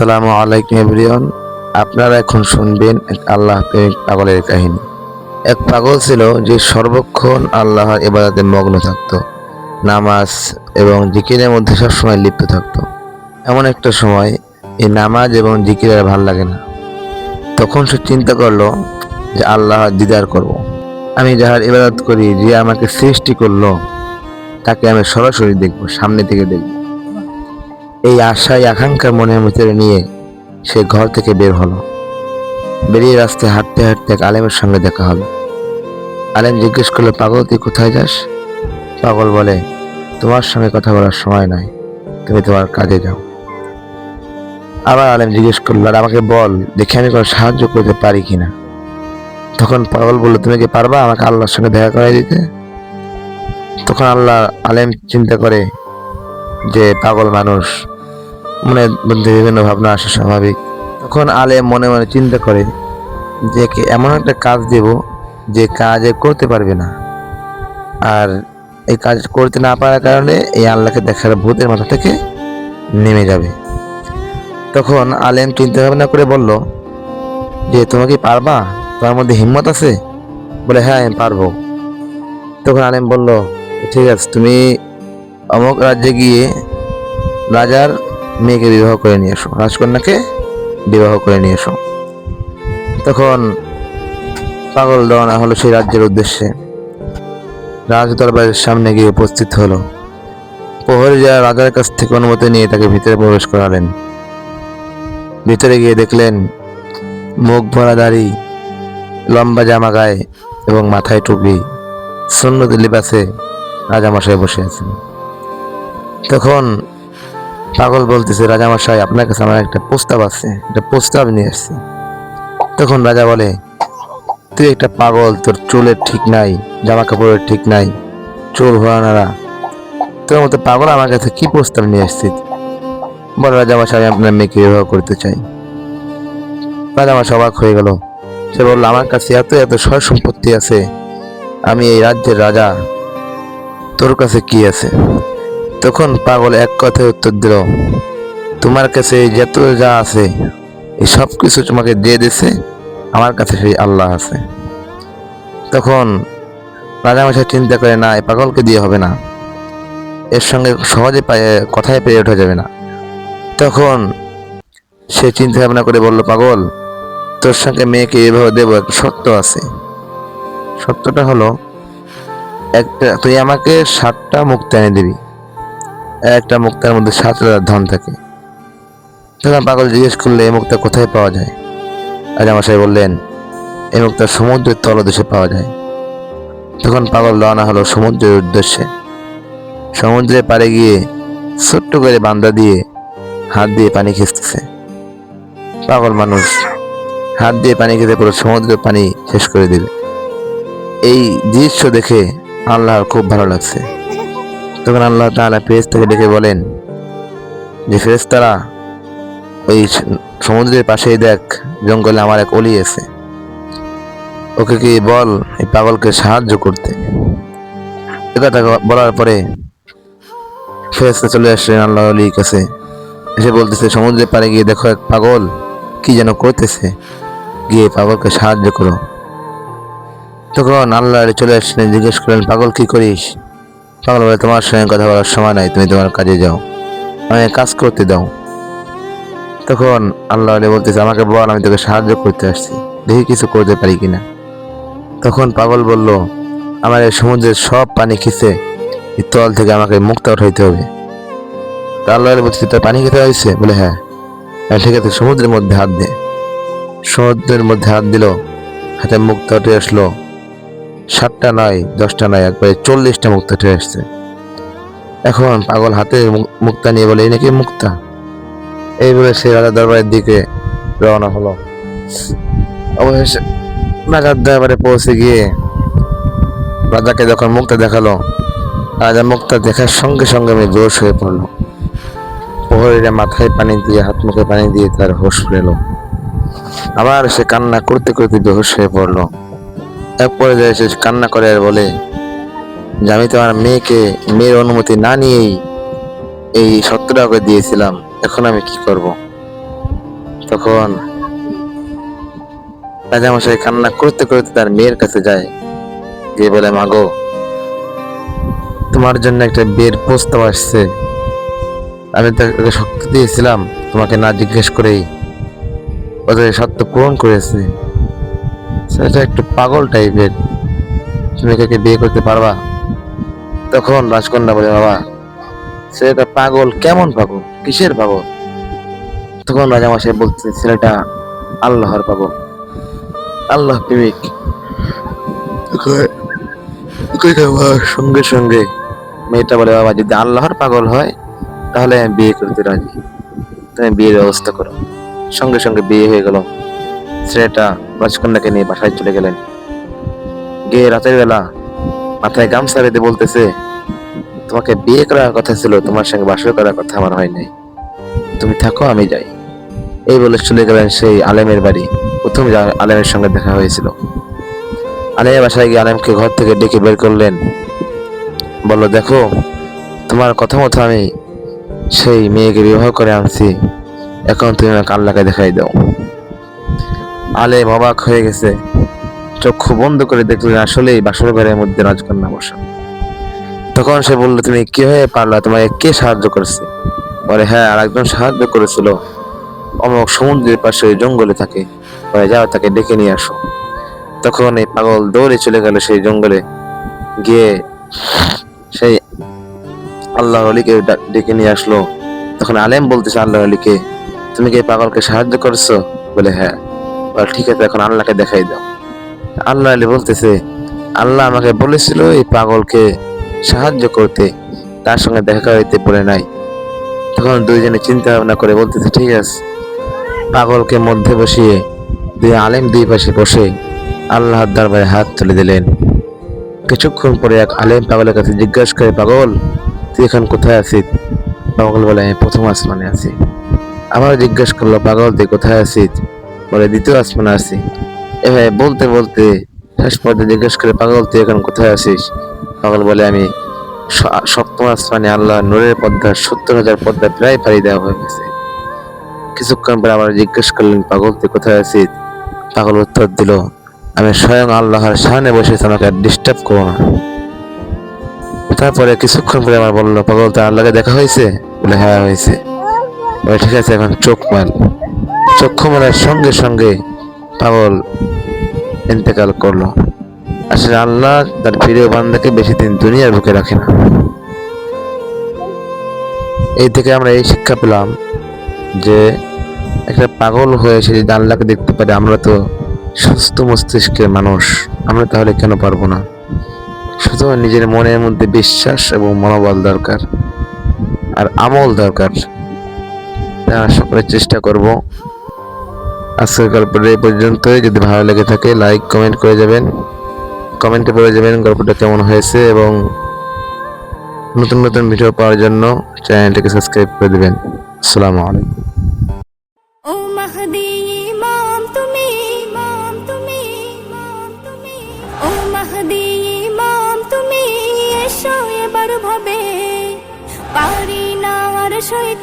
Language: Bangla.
আসসালামু আলাইকুম এভরিওয়ান। আপনারা এখন শুনবেন এক আল্লাহ প্রেমিক পাগলের কাহিনী। এক পাগল ছিল যে সর্বক্ষণ আল্লাহর ইবাদতে মগ্ন থাকত, নামাজ এবং জিকিরের মধ্যে সবসময় লিপ্ত থাকত। এমন একটা সময় এই নামাজ এবং জিকির আর ভাল লাগে না। তখন সে চিন্তা করলো যে আল্লাহর দিদার করব। আমি যাহার ইবাদত করি, যে আমাকে সৃষ্টি করলো, তাকে আমি সরাসরি দেখব, সামনে থেকে দেখব। এই আশায় আকাঙ্ক্ষা মনের ভিতরে নিয়ে সে ঘর থেকে বের হলো। বেরিয়ে রাস্তায় হাঁটতে হাঁটতে এক আলেমের সঙ্গে দেখা হলো। আলেম জিজ্ঞেস করলো, পাগল তুই কোথায় যাস? পাগল বলে, তোমার সঙ্গে কথা বলার সময় নাই, তুমি তোমার কাজে যাও। আবার আলেম জিজ্ঞেস করলো, আর আমাকে বল দেখি আমি কোনো সাহায্য করতে পারি কিনা। তখন পাগল বললো, তুমি কি পারবা আমাকে আল্লাহর সঙ্গে দেখা করাই দিতে? তখন আলেম চিন্তা করে যে পাগল মানুষ, মনের মধ্যে বিভিন্ন ভাবনা আসা স্বাভাবিক। তখন আলেম মনে মনে চিন্তা করে যে এমন একটা কাজ দেব যে কাজে করতে পারবে না, আর এই কাজ করতে না পারার কারণে এই আল্লাহকে দেখার ভূতের মাথা থেকে নেমে যাবে। তখন আলেম চিন্তা ভাবনা করে বলল যে তুমি কি পারবা, তোমার মধ্যে হিম্মত আছে? বলে, হ্যাঁ আমি পারবো। তখন আলেম বলল, ঠিক আছে, তুমি অমুক রাজ্যে গিয়ে রাজার মেয়েকে বিবাহ করে নিয়ে এসো, রাজকন্যাকে বিবাহ করে নিয়ে এসো। তখন পাগল রওনা হলো সেই রাজ্যের উদ্দেশ্যে। রাজ দরবারের সামনে গিয়ে উপস্থিত হলো। প্রহরী যারা রাজার কাছ থেকে অনুমতি নিয়ে তাকে ভিতরে প্রবেশ করালেন। ভিতরে গিয়ে দেখলেন মুখ ভরা দাড়ি, লম্বা জামা গায়ে এবং মাথায় টুপি, সুন্নতি লিবাসে রাজামশাই বসে আছেন। তখন পাগল বলতেছে, রাজামশাই আপনার কাছে আমার একটা প্রস্তাব আছে, একটা প্রস্তাব নিয়ে আসছি। তখন রাজা বলে, তুই একটা পাগল, তোর চুলের ঠিক নাই, জামা কাপড়ের ঠিক নাই, চুল ভরানারা, তোর মতো পাগল আমার কাছে কি প্রস্তাব নিয়ে আসছিস? বল রাজামশাই, আমি আপনার মেয়েকে বিবাহ করতে চাই। রাজামশাই অবাক হয়ে গেল। সে বলল, আমার কাছে এত এত সয় সম্পত্তি আছে, আমি এই রাজ্যের রাজা, তোর কাছে কি আছে? তখন পাগল এক কথায় উত্তর দিল, তোমার কাছে যত যা আছে এই সব কিছু তোমাকে দিয়ে দিছে, আমার কাছে সেই আল্লাহ আছে। তখন রাজামশাই চিন্তা করে, না, এই পাগলকে দিয়ে হবে না, এর সঙ্গে সহজে কথায় পেরে ওঠা যাবে না। তখন সে চিন্তা ভাবনা করে বলল, পাগল, তোর সঙ্গে মেয়েকে এভাবে দেবো, একটা শর্ত আছে। শর্তটা হলো, তুই আমাকে 7টা মুক্তা এনে দিবি, একটা মুক্তার মধ্যে 7,000 ধন থাকে। তখন পাগল জিজ্ঞেস করলে, এই মুক্তা কোথায় পাওয়া যায়? রাজামশাই বললেন, এই মুক্তা সমুদ্রের তলদেশে পাওয়া যায়। তখন পাগল রওনা হলো সমুদ্রের উদ্দেশ্যে। সমুদ্রের পাড়ে গিয়ে ছোট্ট করে বান্দা দিয়ে হাত দিয়ে পানি খেতেছে। পাগল মানুষ হাত দিয়ে পানি খেতে পুরো সমুদ্রের পানি শেষ করে দিবে। এই দৃশ্য দেখে আল্লাহর খুব ভালো লাগছে। তখন আল্লাহ তাআলা ফেরেশতাকে ডেকে বলেন যে, ফেরেশতারা, ওই সমুদ্রের পাশেই দেখ, জঙ্গলে আমার এক অলি আছে, ওকে কি বল এই পাগলকে সাহায্য করতে। কথা বলার পরে ফেরেশতা চলে আসলেন আল্লাহর অলির কাছে। এসে বলতেছে, সমুদ্রের পাড়ে গিয়ে দেখো এক পাগল কি যেন করতেছে, গিয়ে পাগলকে সাহায্য করো। তখন আল্লাহ চলে আসলেন, জিজ্ঞেস করলেন, পাগল কি করিস? পাগল বলে, তোমার সঙ্গে কথা বলার সময় নাই, তুমি তোমার কাজে যাও, আমাকে কাজ করতে দাও। তখন আল্লাহ বলতেছে, আমাকে বল, আমি তোকে সাহায্য করতে আসছি, দেখি কিছু করতে পারি কিনা। তখন পাগল বলল, আমার এই সমুদ্রের সব পানি খিচে এই তল থেকে আমাকে মুক্তা উঠাইতে হবে। আল্লাহ বলছে, তোর পানি খেতে হয়েছে? বলে, হ্যাঁ। ঠিক আছে, সমুদ্রের মধ্যে হাত দে। সমুদ্রের মধ্যে হাত দিল, হাতে মুক্তা উঠে আসলো। 7টা নয়, 10টা নয়, একবারে 40টা মুক্তা উঠে আসছে। এখন পাগল হাতে মুক্তা নিয়ে বলে, এই নাকি মুক্তা? এই বলে সে রাজার দরবারের দিকে রওনা হলো। অবশেষে রাজার দরবারে পৌঁছে গিয়ে রাজাকে যখন মুক্তা দেখালো, রাজা মুক্তা দেখার সঙ্গে সঙ্গে আমি বেহুশ হয়ে পড়লো। প্রহরীরা মাথায় পানি দিয়ে, হাত মুখে পানি দিয়ে তার হুঁশ ফেরলো। আবার সে কান্না করতে করতে বেহুশ হয়ে পড়লো। এক পর্যায়ে সে কান্না করে আর বলে যে, আমি তো আমার মেয়ের অনুমতি না নিয়েই এই 70 টাকা দিয়েছিলাম, এখন আমি কি করব? তখন রাজামশাই কান্না করতে করতে তার মেয়ের কাছে যায়, গিয়ে বলে, মাগো, তোমার জন্য একটা বিয়ের প্রস্তাব আসছে। আমি তাকে শক্তি দিয়েছিলাম তোমাকে না জিজ্ঞেস করেই, ওদের সত্য পূরণ করেছে। সেটা একটু পাগল টাইপের, তুমি কাকে বিয়ে করতে পারবা? তখন রাজকন্যা বলে, বাবা, ছেলেটা পাগল। কেমন পাগল? কিসের পাগল? তখন রাজামশাই বলছে, ছেলেটা আল্লাহর পাগল, আল্লাহ প্রেমিক। সঙ্গে সঙ্গে মেয়েটা বলে, বাবা, যদি আল্লাহর পাগল হয় তাহলে আমি বিয়ে করতে রাজি, তুমি বিয়ের ব্যবস্থা করো। সঙ্গে সঙ্গে বিয়ে হয়ে গেল। ছেলেটা রাজকন্যাকে নিয়ে বাসায় চলে গেলেন। গিয়ে রাতের বেলা মাথায় গামছা বেঁধে বলতেছে, তোমাকে বিয়ে করার কথা ছিল, তোমার সঙ্গে বাসর করার কথা আমার হয় নাই, তুমি থাকো, আমি যাই। এই বলে চলে গেলেন সেই আলেমের বাড়ি। প্রথম আলেমের সঙ্গে দেখা হয়েছিল। আলেমের বাসায় গিয়ে আলেমকে ঘর থেকে ডেকে বের করলেন। বললো, দেখো, তোমার কথা মতো আমি সেই মেয়েকে বিবাহ করে আনছি, এখন তুমি আমাকে আল্লাহকে দেখাই দাও। আলেম অবাক হয়ে গেছে, চক্ষু বন্ধ করে দেখলেন আসলেই বাসর ঘরের মধ্যে রাজকন্যা বসা। তখন সে বললো, তুমি কি হয়ে পারলা? তোমাকে কে সাহায্য করেছে? বলে, হ্যাঁ, আর একজন সাহায্য করেছিল, অমুক সমুদ্রের পাশে জঙ্গলে থাকে, বলে, যাও তাকে ডেকে নিয়ে আসো। তখন এই পাগল দৌড়ে চলে গেল সেই জঙ্গলে, গিয়ে সেই আল্লাহ আলীকে ডেকে নিয়ে আসলো। তখন আলেম বলতেছে আল্লাহ আলীকে, তুমি কি পাগলকে সাহায্য করছো? বলে, হ্যাঁ। বলে, ঠিক আছে, এখন আল্লাহকে দেখাই দাও। আল্লাহ আলী বলতেছে, আল্লাহ আমাকে বলেছিল এই পাগলকে সাহায্য করতে, তার সঙ্গে দেখা হইতে বলে নাই। তখন দুইজনে চিন্তা ভাবনা করে বলতেছে, ঠিক আছে। পাগলকে মধ্যে বসিয়ে দুই আলেম দুই পাশে বসে আল্লাহর দরবারে হাত তুলে দিলেন। কিছুক্ষণ পরে এক আলেম পাগলের কাছে জিজ্ঞাসা করে, পাগল, তুই এখন কোথায় আছিস? পাগল বলে, আমি প্রথম আসমানে আছি। আবার জিজ্ঞাসা করলো, পাগল, তুই কোথায় আছিস? বলে, দ্বিতীয় আসমানে আছি। এভাবে বলতে বলতে শেষ পর্যায়ে জিজ্ঞেস করে, পাগল, তুই এখন কোথায় আছিস? পাগল বলে, আমি সপ্তম আসমানে, আল্লাহ নূরের পর্দা 70,000 পর্দা প্রায় পাড়ি দেওয়া হয়ে গেছে। কিছুক্ষণ পরে আবার জিজ্ঞেস করলেন, পাগল, তুই কোথায় আছিস? পাগল উত্তর দিল, আমি স্বয়ং আল্লাহর সামনে বসে, আমাকে ডিস্টার্ব করো না। তারপরে কিছুক্ষণ পরে আবার বললো, পাগল, তার আল্লাহকে দেখা হয়েছে? বলে, হ্যাঁ, হয়েছে। বলে, ঠিক আছে, এখন চোখ মার। চক্ষু মারার সঙ্গে সঙ্গে পাগল ইন্তেকাল করলো। আসলে আল্লাহ তার প্রিয় বান্দাকে বেশি দিন দুনিয়ার বুকে রাখে না। এই থেকে আমরা এই শিক্ষা পেলাম যে একটা পাগল হয়ে সে যদি আল্লাহকে দেখতে পারে, আমরা তো সুস্থ মস্তিষ্কের মানুষ, আমরা তাহলে কেন পারবো না? শুধু নিজের মনের মধ্যে বিশ্বাস এবং মনোবল দরকার, আর আমল দরকার। সকলে চেষ্টা করব। আজকের গল্পটা এই পর্যন্তই। যদি ভালো লেগে থাকে লাইক কমেন্ট করে যাবেন, কমেন্টে বলে যাবেন গল্পটা কেমন হয়েছে, এবং নতুন নতুন ভিডিও পাওয়ার জন্য চ্যানেলটিকে সাবস্ক্রাইব করে দেবেন। আসসালামু আলাইকুম। ও মাহদি ইমাম তুমি, ইমাম তুমি, ইমাম তুমি, ও মাহদি ইমাম তুমি, এসো এবার ভাবে, পারি না আর সইতে।